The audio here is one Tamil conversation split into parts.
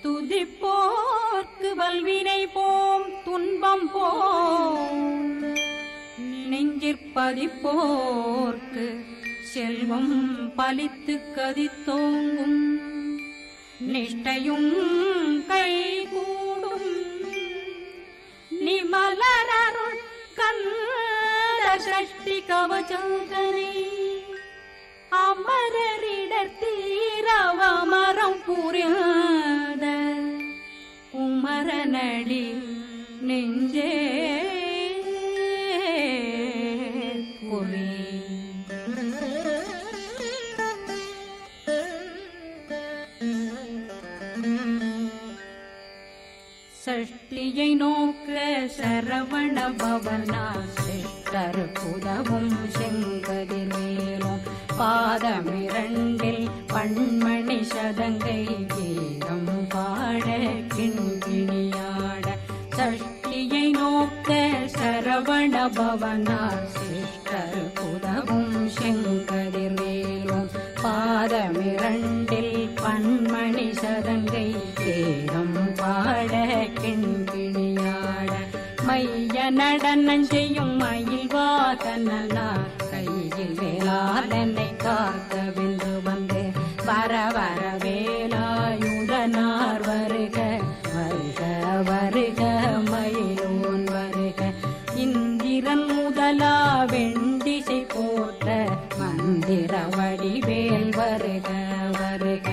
துதிப்போர்க்கு வல்வினை போம் துன்பம் போம் நெஞ்சிற்பதிப்போர்க்கு செல்வம் பலித்து கதித்தோங்கும் நிஷ்டையும் கைகூடும் நிமலரருள் கந்த சஷ்டி கவசந்தனை அமரரிடத்தீரவமரம் புரியாத குமரனடி நெஞ்சே குறி சஷ்டியை நோக்க சரவண பவனா சிஷ்டர் புதவும் செங்கதிர்வேலும் பாதமிரண்டில் பண்மணி சதங்கை கீதம் பாட கிண்கிணியாட சஷ்டியை நோக்க சரவண பவனா சிஷ்டர் புதவும் செங்கதிர்வேலும் பாதமிரண்டில் பண்மணி சதங்கை கீதம் பாட கிண்கிணியாட மைய நடனம் செய்யும் மயில் வாதனா கையில் வேளாளனை காக்க வென்று வந்து வர வர வேலாயுதனார் வருக வருக வருக மயிலோன் வருக இந்திரன் முதலா வெண்டிசை போற்ற மந்திர வடிவேல் வருக வருக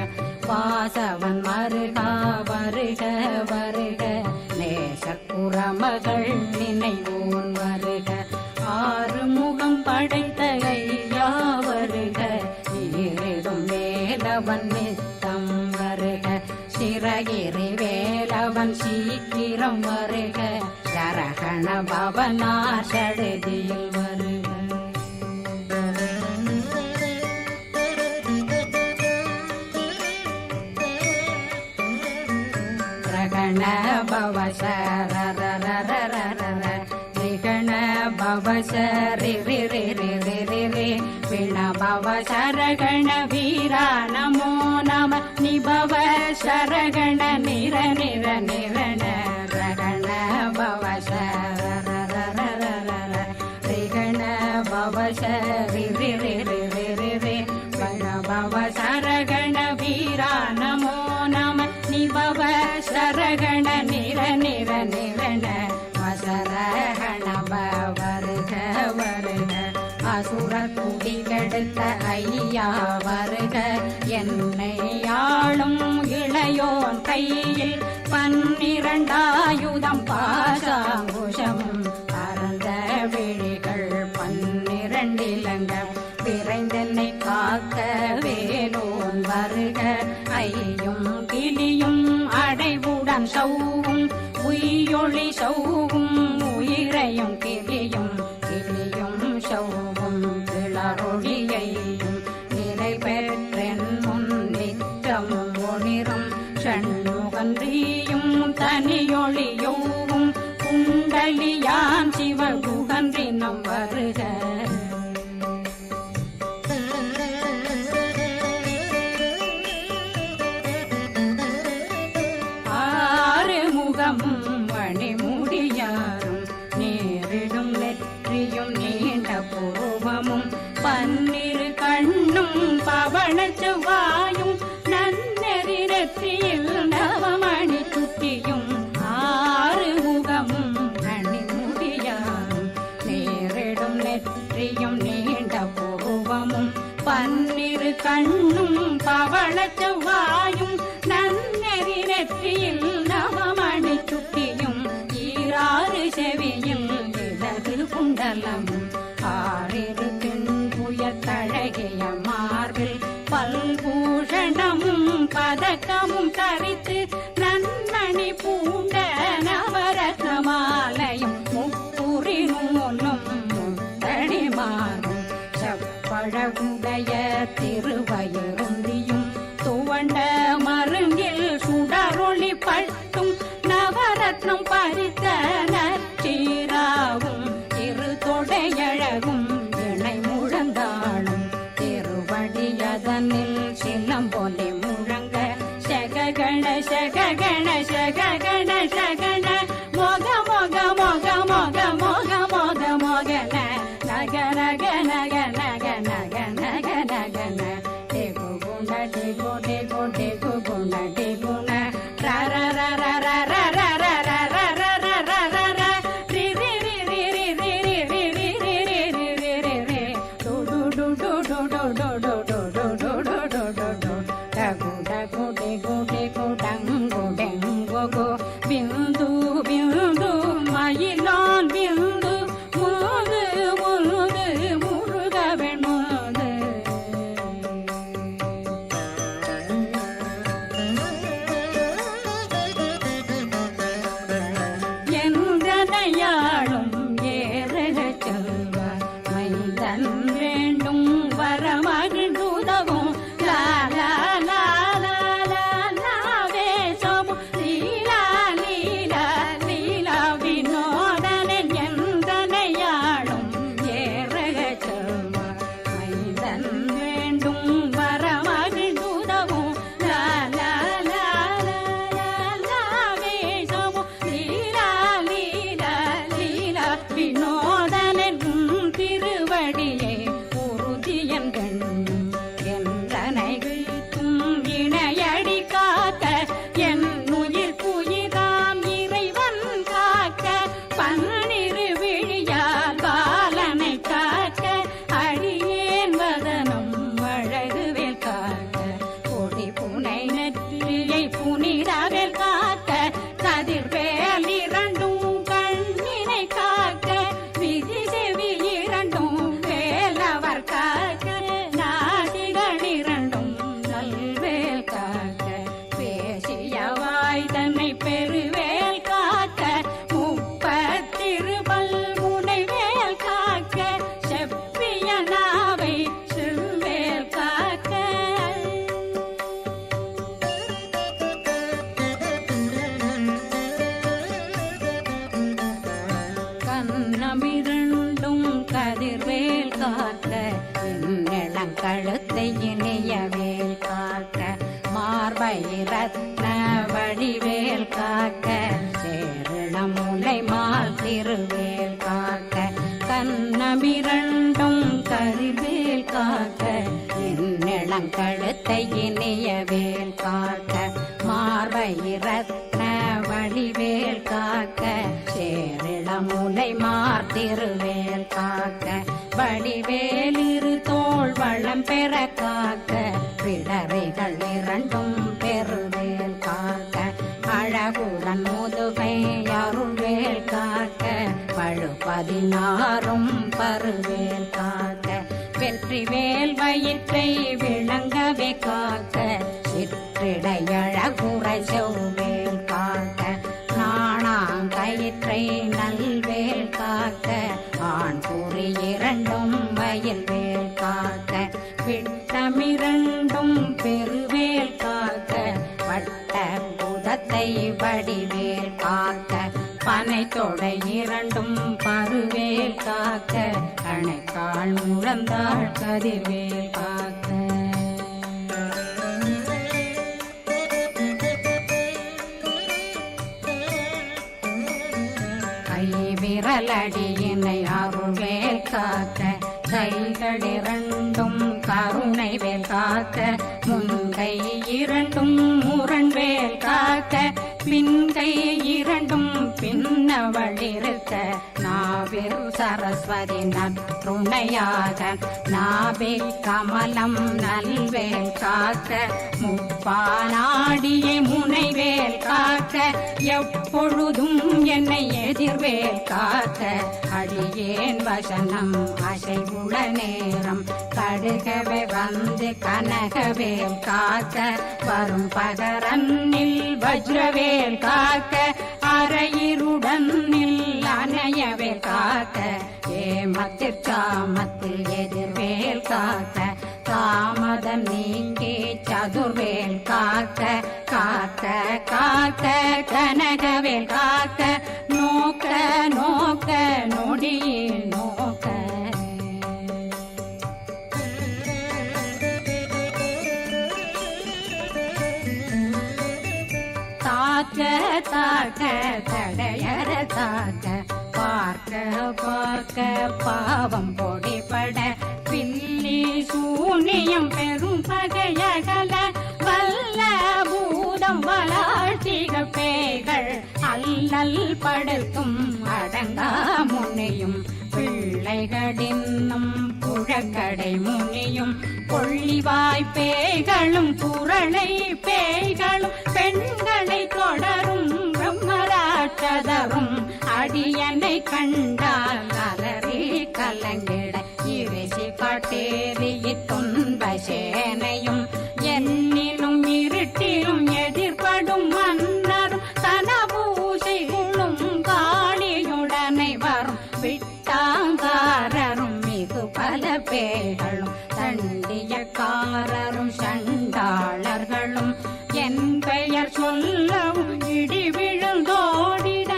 வாசவன் மருகா வருக வருக நேசக்குறமகள் நினைவோன் வருக ஆறுமுகம் படைத்த ஐயா வருக ஈரிடும் வேலவன் நித்தம் வருக சிறகிரி வேலவன் சீக்கிரம் வருக சரகண பவனா சடுதியில் வருக ரகண பவ சரரரரரரர ரிகண பவ சரி ரி ரி ரி ரி ரி ரி விண பவ சரகண வீரா நமோ நம நிபவ சரகண நிர நிர நிரண ரகண பவ சரரரரரர ரிகண பவ சரி ரி ரி ரி ரி ரி ரி விண பவ சரகண வீரா நமோ நம நிபவ சரகண நிர நிர நிரண வசரகண வருக வருக அசுர குடி கெடுத்த ஐயா வருக என்னை ஆளும் இளையோன் கையில் 12 பாசாங்குஷம் பரந்த விழிகள் 12 இலங்கம் விரைந்தென்னை காக்க வேலோன் வருக ஐயும் கிளியும் அடைவுடன் சௌவும் உயிரொளி சௌவும் உயிரையும் கிளியும் கிளியும் சௌவும் கிளரொளியையும் நிலை பெற்றென் முன் நித்தமும் ஒளிரும் ஷண்முகன்றியும் தனியொளியோவும் குண்டலியான் சிவகுகன்றினம் வருக மணிமுடியாரும் நேரிடும் நெற்றியும் நீண்ட பூவமும் 12 கண்ணும் பவன செவ்வாயும் நன்னெறி நெற்றியில் நவமணி சுட்டியும் 6 முகமும் மணிமுடியாரும் நேரிடும் நெற்றியும் நீண்ட பூவமும் 12 கண்ணும் பவன செவ்வாயும் நன்னெறி நெற்றியில் நவமணி சுட்டியும் 6 செவியும் இடது குண்டலம் 6 தின்புயத்தழகிய மார்பில் பல்பூஷணமும் பதக்கமும் தரித்து நன்மணி பூண்ட நவரத்ன மாலையும் முப்புரி நூலும் முத்தடிமாறும் செப்பழகுடைய திருவயருந்தியும் துவண்ட மருங்கில் சுடரொளி பட்டும் நவரத்னம் பறித்த நச்சீராவும் திரு தொடையழகும் இணை முழந்தாளும் திருவடியதனில் சிலம்பொலி முழங்க செககண ಗಣಶ ಗಣಶ ಗಣ ಮೊಗ ಮೊಗ ಮೊಗ ಮೊಗ ಮೊಗ ಮೊಗ ಮೊಗನ ನಗ ನಗ ನಗ ನಗ ನಗ ನಗ ನಗನ ಟೇಗು ಗುಣ ಟೇಗು ಟೇಗು ಟೇಗು ಗುಣ ಟೇಗುಣ ರ ರ ರ ರ ರ ರ ರ ರ ರ ರ ರ ರ ರ ರ ರ ರಿ ರಿ ರಿ ರಿ ರಿ ರಿ ರಿ ರಿ ರಿ ರಿ ರಿ ರಿ ರಿ ರಿ ರಿ ಡು ಡು ಡು ಡು ಡು ಡು ಡು ಡು ಡು ಡು ಡು ಡು ಡು ಡು ಡು ಡಗು ಡಗು ಡೆಗು ಡೆಗು ಡಂಗು ಡೆಂಗು ಗು ಬಿಂದು ಬಿಂದು மயிலான் பிந்து முது முது முருகவன் முது எந்தனையாளும் ஏறக செல்வ மைந்தன் வேண்டும் வரமகிழ்ந்துதவும் லா லா லா லா லா லா வேஷமும் லீலா லீலா லீலா வினோதனன் எந்தனையாளும் ஏறக செல்வ மைந்தன் வேண்டும் வரமகிழ்ந்துதவும் லா லா லா லா லா லா வேஷமும் லீலா லீலா லீலா வினோதனன் திருவடியை உறுதியன் கண்ணும் என்றனை வீழ்த்தும் இணையடி காக்க என் உயிர் புயிராம் இறைவன் காக்க பன்னிரு விழியால் பாலனை காக்க அடியேன் வதனம் அழகுவேல் காக்க கொடி புனை நெற்றியை புனிதவேல் காக்க கதிர்வேல் இரண்டும் கண்ணினை காக்க விதி செவி இரண்டும் வேலவர் காக்க நாடிகள் இரண்டும் நல்வேல் காக்க பேசியவாய் தன்னை பெருவேல் காக்க முப்பத்திருபல் முனைவேல் காக்க செப்பிய நாவை செவ்வேல் காக்க கண்ணமிரண்டும் கதிர்வேல் காக்க இளங்கழுத்தை இணையவேல் காக்க மார்பை ரத்ன வடிவேல் காக்க சேரணம் முலை மால் திருவேல் காக்க கண்ணமிரண்டும் கதிர்வேல் காக்க இளங்கழுத்தை இணையவேல் காக்க மார்பை ரத்ன வடிவேல் காக்க சேரிளம் முலை மார் திருவேல் காக்க வடிவேல் இரு தோள் வளம் பெற காக்க பிடரைகள் இரண்டும் பெருவேல் காக்க அழகுடன் முதுகை அருள்வேல் காக்க பழு 16 பருவேல் காக்க வெற்றிவேல் வயிற்றை விளங்கவே காக்க சிற்றிடையழகுரை செவ்வேல் காக்க நாணாங்கயிற்றை நல்வேல் காக்க ஆண் குறி இரண்டும் வயல்வேல் காக்க விட்டமிரண்டும் பெருவேல் காக்க வட்ட புதத்தை வடிவேல் காக்க பனை தொடை இரண்டும் பருவேல் காக்க கணைக்கால் முழந்தாள் கதிர்வேல் காக்க கை விரலடியினை அருள்வேல் காக்க கைகள் இரண்டும் கருணை வேல் காக்க முன்கை இரண்டும் முரண்வேல் காக்க பின்கை இரண்டும் பின்னவளிருக்க நாவில் சரஸ்வதி நற்றுணையாக நாவே கமலம் நல்வேல் காக்க முப்பானாடியை முனைவேல் காக்க எப்பொழுதும் என்னை எதிர்வேல் காக்க அடியேன் வசனம் அசைவுள நேரம் கடுகவே வந்து கனகவேல் காக்க வரும் பகரன்னில் வஜ்ரவேல் காக்க அரையிருடன் அணையவேல் காக்க ஏமத்திற்காமத்தில் எதிர்வேல் காக்க தாமதம் நீங்கி சதுர்வேல் காக்க காக்க காக்க கனகவேல் காக்க நோக்க நோக்க நொடியில் நோக்க தாக்க தாக்க தடையற தாக்க பார்க்க பார்க்க பாவம் பொடிபட பில்லி சூனியம் பெரும் பகையகல வல்ல பூதம் வளாழ்த்திக பேய்கள் அல்லல் படுத்தும் அடங்கா முனையும் பிள்ளைகளின்னும் புழக்கடை முனியும் கொள்ளிவாய் பேய்களும் குரளை பேய்களும் பெண்களை தொடரும் பிரம்மராட்சதரும் அடியனை கண்டால் அலறி கலங்கிட இறைசி காட்டேறிய துன்ப சேனையும் என்னிலும் இருட்டிலும் எதிர்படும் மன்னரும் தனபூசைகளும் காளியுடனை வரும் விட்டாங்காரரும் மிகு பல பேய்களும் தண்டியக்காரரும் சண்டாளர்களும் என் பெயர் சொல்லவும் இடி விழுந்தோடிட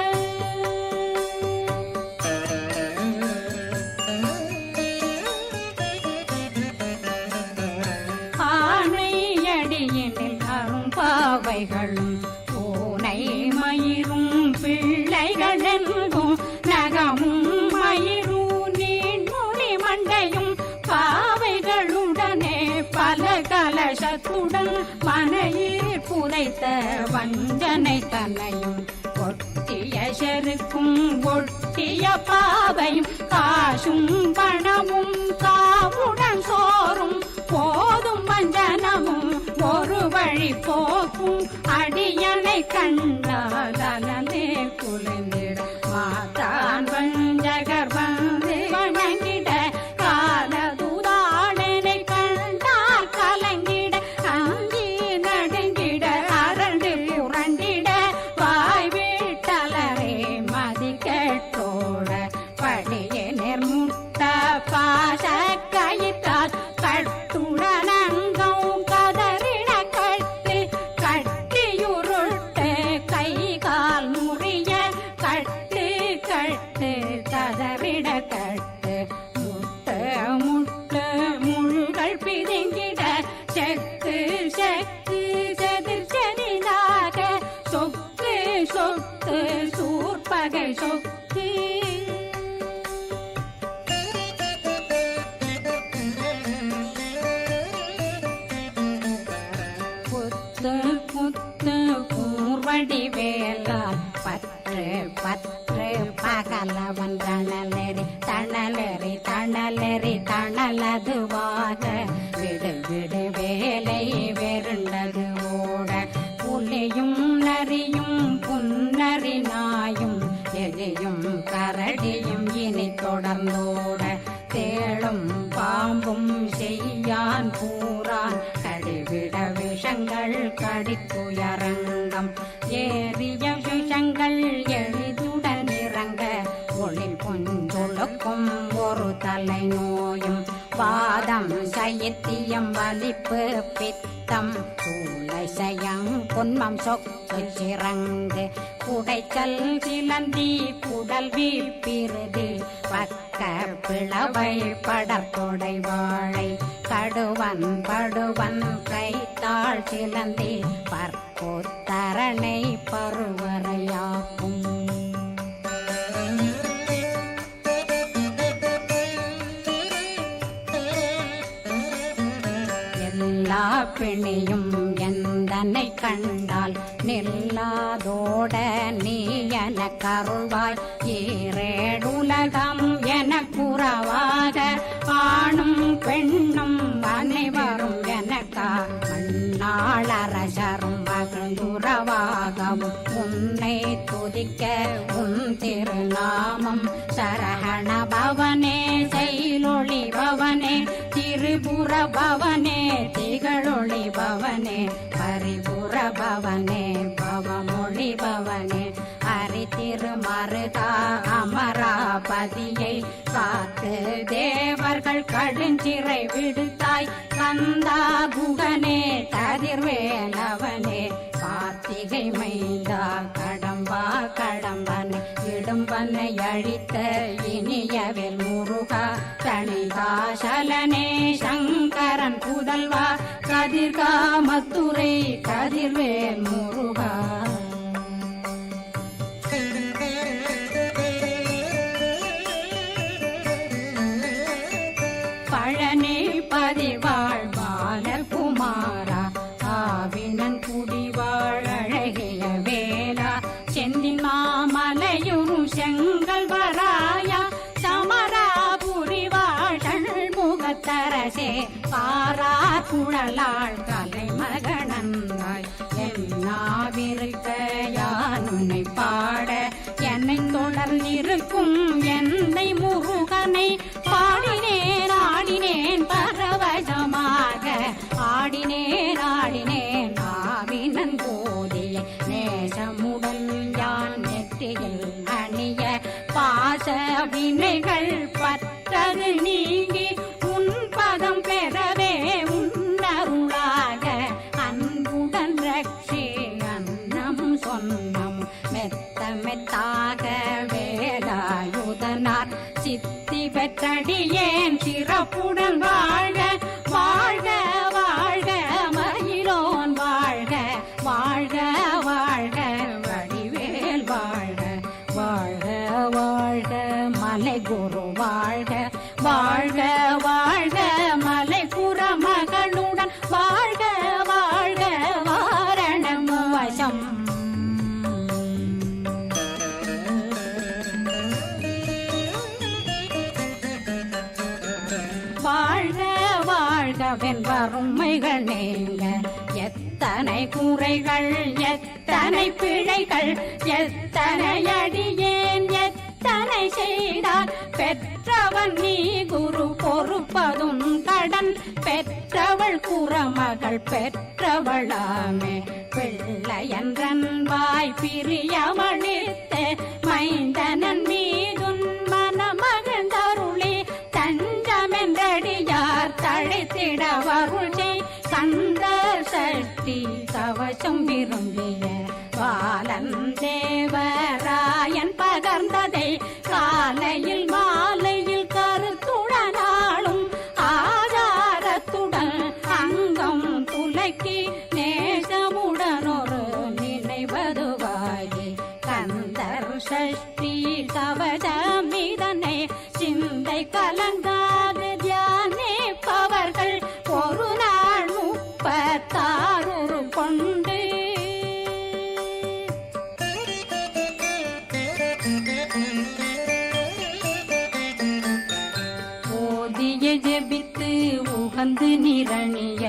ஆணையடியினில் அரும்பாவைகளும் பூனை மயிரும் பிள்ளைகளெங்கும் நகமும் மயிரும் நீண்மொழி மண்டையும் பாவைகளுடனே பல கலசத்துடன் மனையில் புதைத்த வஞ்சனை தன்னையும் ஒட்டிய செருக்கும் ஒட்டிய பாவையும் காசும் பணமும் காவுடன் சோறும் போதும் வஞ்சனமும் ஒரு வழி போக்கும் அடியனை கண்டால் அலனே குலைந்திட மாத்தான் வஞ்சகர் வந்து வணங்கிட காலதுதாடனை கண்டால் கலங்கிட அங்கி நடுங்கிட அரண்டு புரண்டிட வாய் வீட்டலரே மதி கேட்டோட படியே நிர்முட்ட பாச கயிற்றால் கட்டுடனங்கும் கதறிட கட்டு கட்டியுருட்டு கை கால் முறிய கட்டு கட்டு கதறிட கட்டு முட்டு முட்டு முள்கள் பிதுங்கிட செக்கு செக்கு செதிர் செதிலாக சொக்கு சொக்கு சூர்பகை சொக்கு புத்து கூர்வடி வேலால் பற்று பற்று பகலவன் தணலெறி தணலெறி தணலெறி தணலதுவாக விடு விடு வேலை வெருண்டது ஓட புலியும் நரியும் புன்னரி நாயும் எலியும் கரடியும் இனி தொடர்ந்தோட தேளும் பாம்பும் செய்யான் கூறான் கடிவிட விஷங்கள் கடித்துயரங்கம் ஏறிய விஷங்கள் எளிதுடன் இறங்க ஒளில் பொஞ்சொழுக்கும் ஒரு தலை நோயும் வாதம் சைத்தியம் வலிப்பு பித்தம் சூளை சயம் பொன்மம் சொக்கு சிறங்கு குடைச்சல் சிலந்தி குடல் வீப்பிருதி பக்க பிளவை படற்கொடை வாழை கடுவன் படுவன் கைத்தாள் சிலந்தி பற்போத்தரணை பருவரையாக்கும் எல்லா பிணியும் எந்தனை கண்டால் நில்லாதோட நீ என கருள்வாய் ஈரேடுலகம் என குறவாக ஆணும் பெண்ணும் அனைவரும் எனக்கா மண்ணாளரசரும் மகிழ்ந்துறவாகவும் உன்னை துதிக்க உன் திருநாமம் சரஹண பவனே செயலொளி பவனே திரிபுர பவனே திகழொளி பவனே பரிபுர பவனே பவமொழி பவனே ஹரி திருமருகா அமராபதியை காத்து தேவர்கள் கடுஞ்சிறை விடுத்தாய் கந்தா குகனே கதிர்வேலவனே கார்த்திகை மைந்தா கடம்பா கடம்பனை இடும்பனை அழித்த இனியவேல் முருகா தணிகாசலனே சங்கரன் புதல்வா கதிர்காமத்துரை கதிர்வேல் முருகா இருக்கும் என்னை முருகனை பாடினேன் ஆடினேன் பரவசமாக ஆடினேன் ஆடினேன் ஆவினன் போதிய நேசமுடன் யான் நெற்றியில் அணிய பாச வினைகள் பற்றது நீங்கி உன் பதம் பெறவே உன்னருளாக அன்புடன் ரட்சி அன்னம் சொன்னம் மெத்த மெத்தாக வேலாயுதனார் சித்தி பெற்றடியேன் சிறப்புடன் வாழ்க வாழ்க வாழ்க மயிலோன் வாழ்க வாழ்க வாழ்க வடிவேல் வாழ்க வாழ்க வாழ்க மலை குரு வாழ்க வாழ்க வாழ்க மலை குறமகளுடன் வாழ்க வாழ்க வாரணம் வசம் வாழ்க வாழ்கவென் வறுமைகள் நீங்க எத்தனை குறைகள் எத்தனை பிழைகள் எத்தனை அடியேன் எத்தனை செய்தார் பெற்றவன் நீ குரு பொறுப்பதும் கடன் பெற்றவள் குறமகள் பெற்றவளாமே பிள்ளையன்றன் வாய் பிரியமளித்த மைந்தனன் மீதுன் மனமகந்தருளி தஞ்சமென்றடியார் தழைத்திட வருளை கந்த சக்தி கவசம் விரும்பிய பாலன் தேவராயன் பகர்ந்ததை காலையில் மாலையில் கருத்துடனாலும் ஆதாரத்துடன் அங்கம் துலக்கி நேசமுடன் ஒரு நினைவதுவாகி கந்தர் சஷ்டி கவசமிதனை சிந்தை கலங்காது தியானிப்பவர்கள் ஒரு நாள் 36 கொண்டு ஓதிய ஜெபித்து உகந்து நிரணிய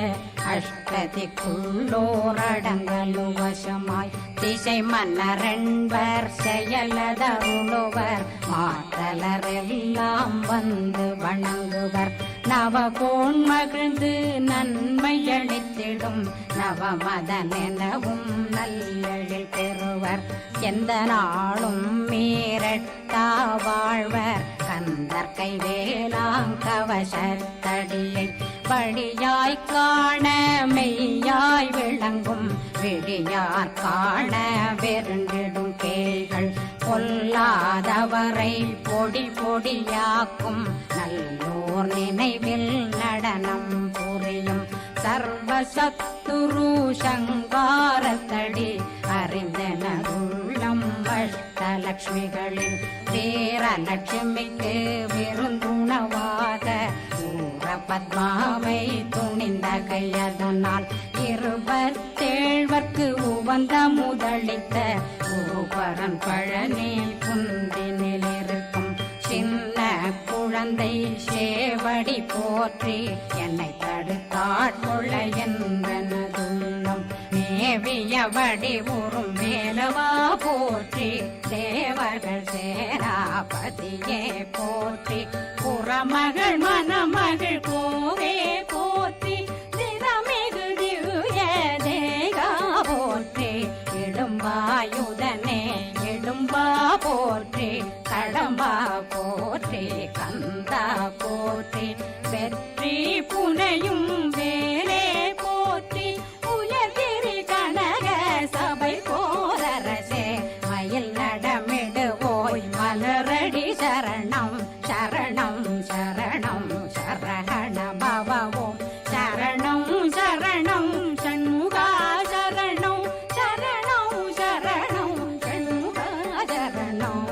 அஷ்டதிக்குள்ளோரடங்கலு வசமாய் திசை மன்னரென்பர் செயலதருளுவர் மாற்றலரெல்லாம் வந்து வணங்குவர் நவகோன் மகிழ்ந்து நன்மையளித்திடும் நவமதனெனவும் நல்லெழில் பெறுவர் எந்த நாளும் மீறட்டா வாழ்வர் கந்தர் கைவேலாங்கவசத்தடியை வழியாய் காண மெய்யாய் விளங்கும் விழியார் காண வெருண்டிடும் கேள்கள் பொல்லாதவரை பொடி பொடியாக்கும் நல்லோர் நினைவில் நடனம் புரியும் சர்வசத்துரு சங்காரத்தடி அறிந்தனருள்ளம் அஷ்டலட்சுமிகளில் வீரலட்சுமிக்கு விருந்துணவாக பத்மாவை துணிந்த கையதனால் 27 உவந்த முதலித்த ஊபரன் பழனி குந்தினில் இருக்கும் சின்ன குழந்தை சேவடி போற்றி என்னை தடுத்தாட்கொள்ள என்பனதுள்ளம் மேவிய வடிவுறும் மேலவா போற்றி தேவர்கள் சேராபதியே போற்றி புறமகள் மணமகள் கோவே போற்றி தினமிகு திவ்ய தேகா போற்றி இடும்பாயுதனே இடும்பா போற்றி கடம்பா போற்றி கந்தா போற்றி வெற்றி புனையும் வேலே போற்றி உயர்திரி கனக சபை போரரசே மயில் நடமிடுவோய் மலரடி சரணம் சரணம் சரணம் சரஹண பவவோம் சரணம் சரணம் சண்முகா சரணம் சரணம் சரணம் சண்முகா சரணம்